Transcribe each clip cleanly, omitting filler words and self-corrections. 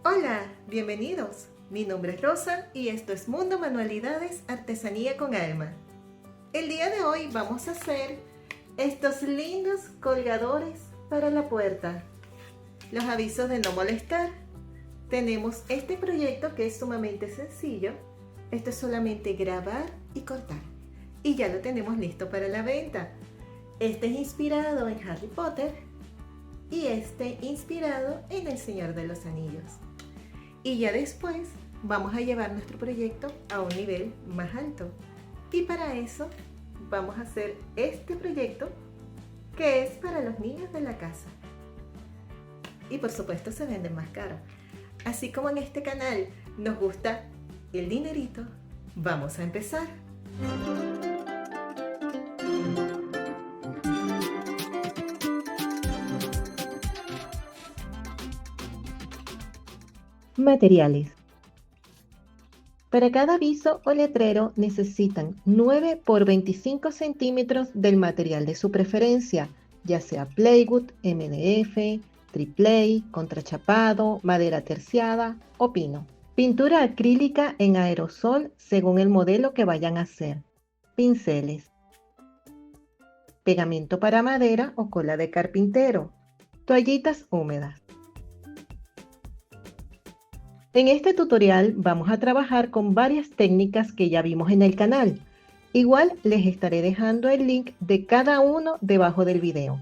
Hola, bienvenidos. Mi nombre es Rosa y esto es Mundo Manualidades Artesanía con Alma. El día de hoy vamos a hacer estos lindos colgadores para la puerta. Los avisos de no molestar. Tenemos este proyecto que es sumamente sencillo. Esto es solamente grabar y cortar. Y ya lo tenemos listo para la venta. Este es inspirado en Harry Potter y este inspirado en El Señor de los Anillos. Y ya después vamos a llevar nuestro proyecto a un nivel más alto. Y para eso vamos a hacer este proyecto que es para los niños de la casa. Y por supuesto se venden más caro. Así como en este canal nos gusta el dinerito, vamos a empezar. Materiales. Para cada aviso o letrero necesitan 9 por 25 centímetros del material de su preferencia, ya sea plywood, MDF, triplay, contrachapado, madera terciada o pino. Pintura acrílica en aerosol según el modelo que vayan a hacer. Pinceles. Pegamento para madera o cola de carpintero. Toallitas húmedas. En este tutorial vamos a trabajar con varias técnicas que ya vimos en el canal. Igual les estaré dejando el link de cada uno debajo del video.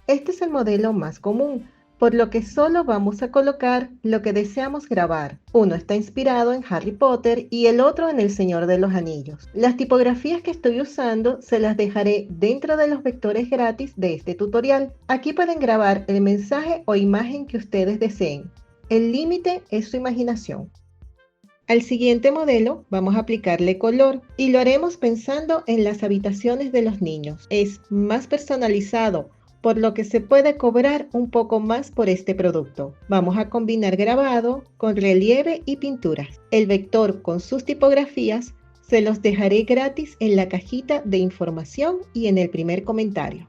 Este es el modelo más común, por lo que solo vamos a colocar lo que deseamos grabar. Uno está inspirado en Harry Potter y el otro en El Señor de los Anillos. Las tipografías que estoy usando se las dejaré dentro de los vectores gratis de este tutorial. Aquí pueden grabar el mensaje o imagen que ustedes deseen. El límite es su imaginación. Al siguiente modelo vamos a aplicarle color y lo haremos pensando en las habitaciones de los niños. Es más personalizado, por lo que se puede cobrar un poco más por este producto. Vamos a combinar grabado con relieve y pinturas. El vector con sus tipografías se los dejaré gratis en la cajita de información y en el primer comentario.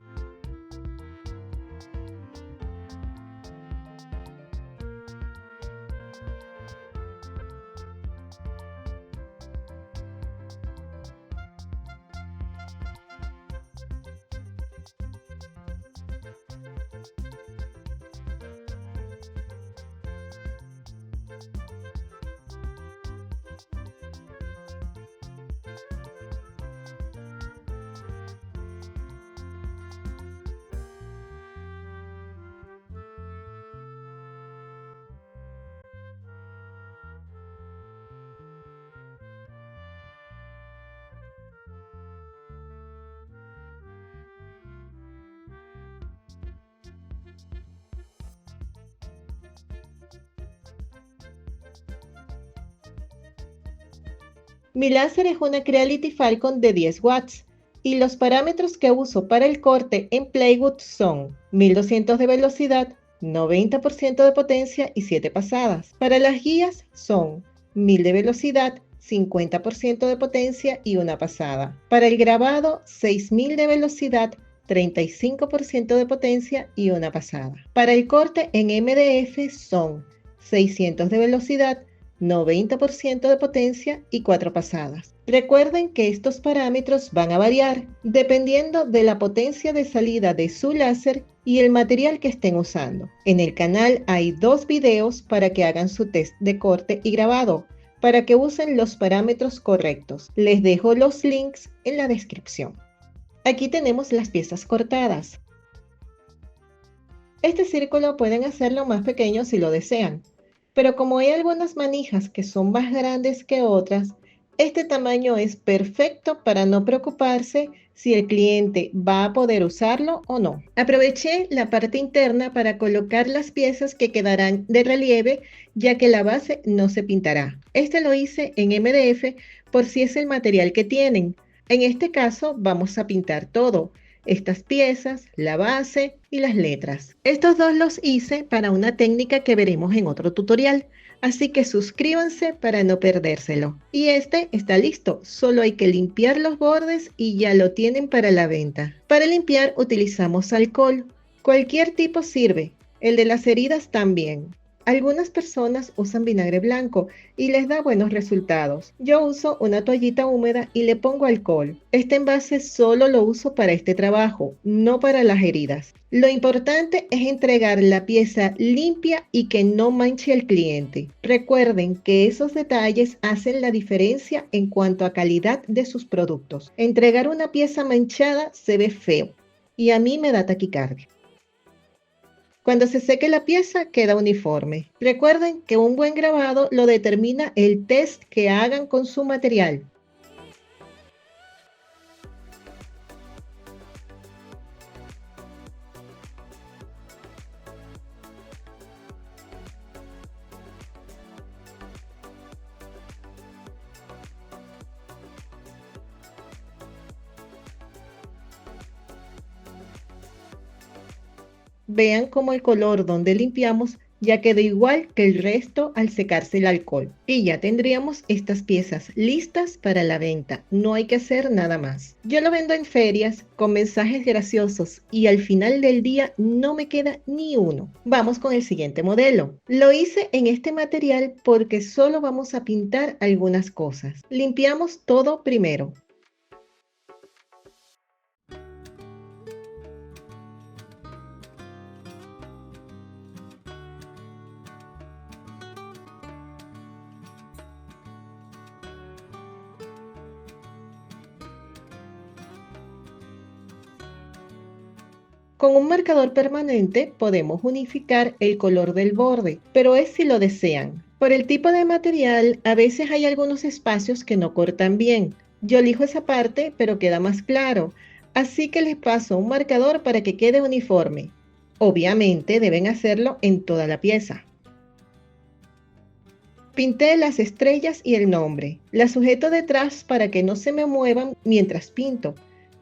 Mi láser es una Creality Falcon de 10 watts y los parámetros que uso para el corte en plywood son 1200 de velocidad, 90% de potencia y 7 pasadas. Para las guías son 1000 de velocidad, 50% de potencia y una pasada. Para el grabado, 6000 de velocidad, 35% de potencia y una pasada. Para el corte en MDF son 600 de velocidad, 90% de potencia y 4 pasadas. Recuerden que estos parámetros van a variar dependiendo de la potencia de salida de su láser y el material que estén usando. En el canal hay 2 videos para que hagan su test de corte y grabado, para que usen los parámetros correctos. Les dejo los links en la descripción. Aquí tenemos las piezas cortadas. Este círculo pueden hacerlo más pequeño si lo desean. Pero como hay algunas manijas que son más grandes que otras, este tamaño es perfecto para no preocuparse si el cliente va a poder usarlo o no. Aproveché la parte interna para colocar las piezas que quedarán de relieve, ya que la base no se pintará. Este lo hice en MDF por si es el material que tienen. En este caso vamos a pintar todo. Estas piezas, la base y las letras. Estos dos los hice para una técnica que veremos en otro tutorial, así que suscríbanse para no perdérselo. Y este está listo, solo hay que limpiar los bordes y ya lo tienen para la venta. Para limpiar utilizamos alcohol, cualquier tipo sirve, el de las heridas también. Algunas personas usan vinagre blanco y les da buenos resultados. Yo uso una toallita húmeda y le pongo alcohol. Este envase solo lo uso para este trabajo, no para las heridas. Lo importante es entregar la pieza limpia y que no manche al cliente. Recuerden que esos detalles hacen la diferencia en cuanto a calidad de sus productos. Entregar una pieza manchada se ve feo y a mí me da taquicardia. Cuando se seque la pieza, queda uniforme. Recuerden que un buen grabado lo determina el test que hagan con su material. Vean cómo el color donde limpiamos ya quedó igual que el resto al secarse el alcohol. Y ya tendríamos estas piezas listas para la venta. No hay que hacer nada más. Yo lo vendo en ferias con mensajes graciosos y al final del día no me queda ni uno. Vamos con el siguiente modelo. Lo hice en este material porque solo vamos a pintar algunas cosas. Limpiamos todo primero. Con un marcador permanente podemos unificar el color del borde, pero es si lo desean. Por el tipo de material, a veces hay algunos espacios que no cortan bien. Yo elijo esa parte, pero queda más claro. Así que les paso un marcador para que quede uniforme. Obviamente deben hacerlo en toda la pieza. Pinté las estrellas y el nombre. Las sujeto detrás para que no se me muevan mientras pinto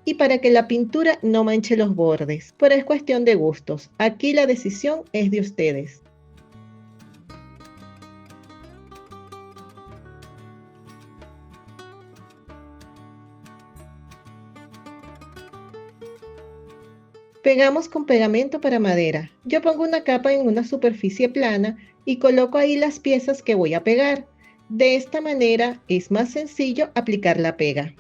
y para que la pintura no manche los bordes. Pero es cuestión de gustos. Aquí la decisión es de ustedes. Pegamos con pegamento para madera. Yo pongo una capa en una superficie plana y coloco ahí las piezas que voy a pegar. De esta manera es más sencillo aplicar la pega.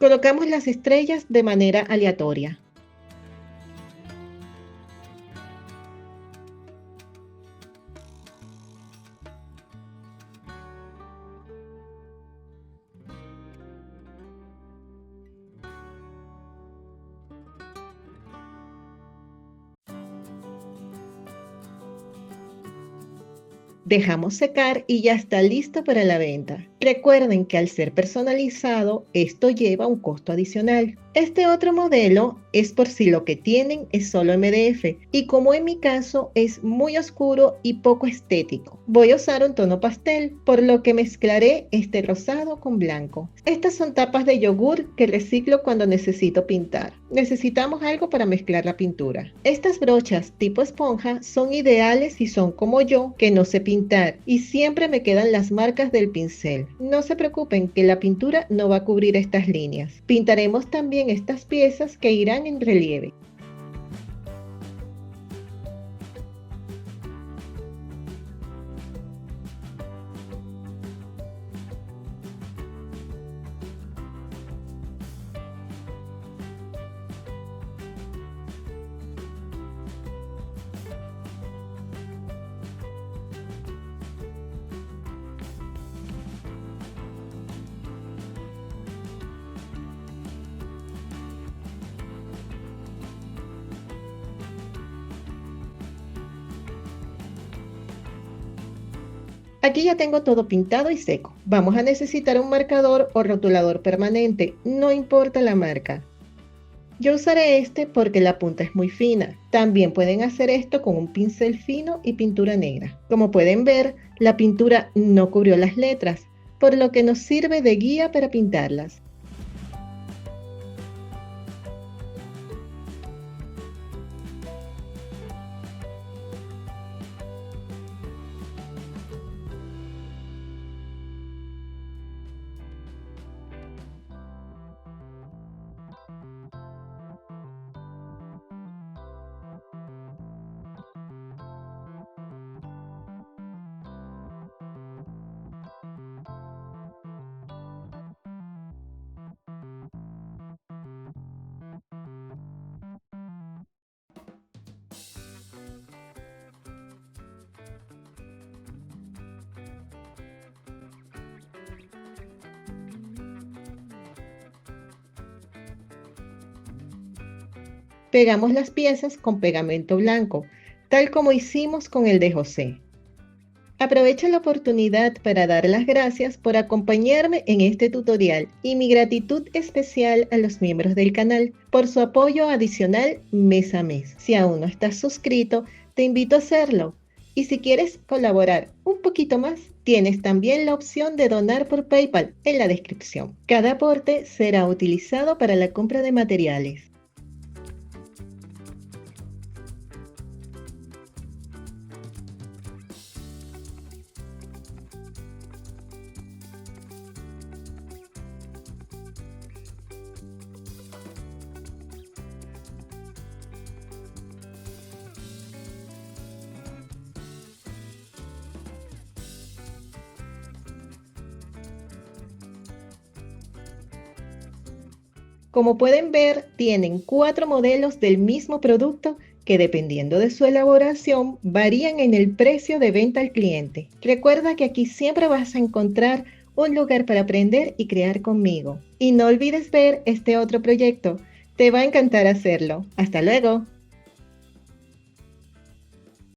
Colocamos las estrellas de manera aleatoria. Dejamos secar y ya está listo para la venta. Recuerden que al ser personalizado, esto lleva un costo adicional. Este otro modelo es por si lo que tienen es solo MDF y como en mi caso es muy oscuro y poco estético. Voy a usar un tono pastel, por lo que mezclaré este rosado con blanco. Estas son tapas de yogur que reciclo cuando necesito pintar. Necesitamos algo para mezclar la pintura. Estas brochas tipo esponja son ideales si son como yo, que no sé pintar y siempre me quedan las marcas del pincel. No se preocupen que la pintura no va a cubrir estas líneas. Pintaremos también estas piezas que irán en relieve. Aquí ya tengo todo pintado y seco. Vamos a necesitar un marcador o rotulador permanente, no importa la marca. Yo usaré este porque la punta es muy fina. También pueden hacer esto con un pincel fino y pintura negra. Como pueden ver, la pintura no cubrió las letras, por lo que nos sirve de guía para pintarlas. Pegamos las piezas con pegamento blanco, tal como hicimos con el de José. Aprovecho la oportunidad para dar las gracias por acompañarme en este tutorial y mi gratitud especial a los miembros del canal por su apoyo adicional mes a mes. Si aún no estás suscrito, te invito a hacerlo. Y si quieres colaborar un poquito más, tienes también la opción de donar por PayPal en la descripción. Cada aporte será utilizado para la compra de materiales. Como pueden ver, tienen 4 modelos del mismo producto que dependiendo de su elaboración varían en el precio de venta al cliente. Recuerda que aquí siempre vas a encontrar un lugar para aprender y crear conmigo. Y no olvides ver este otro proyecto, te va a encantar hacerlo. Hasta luego.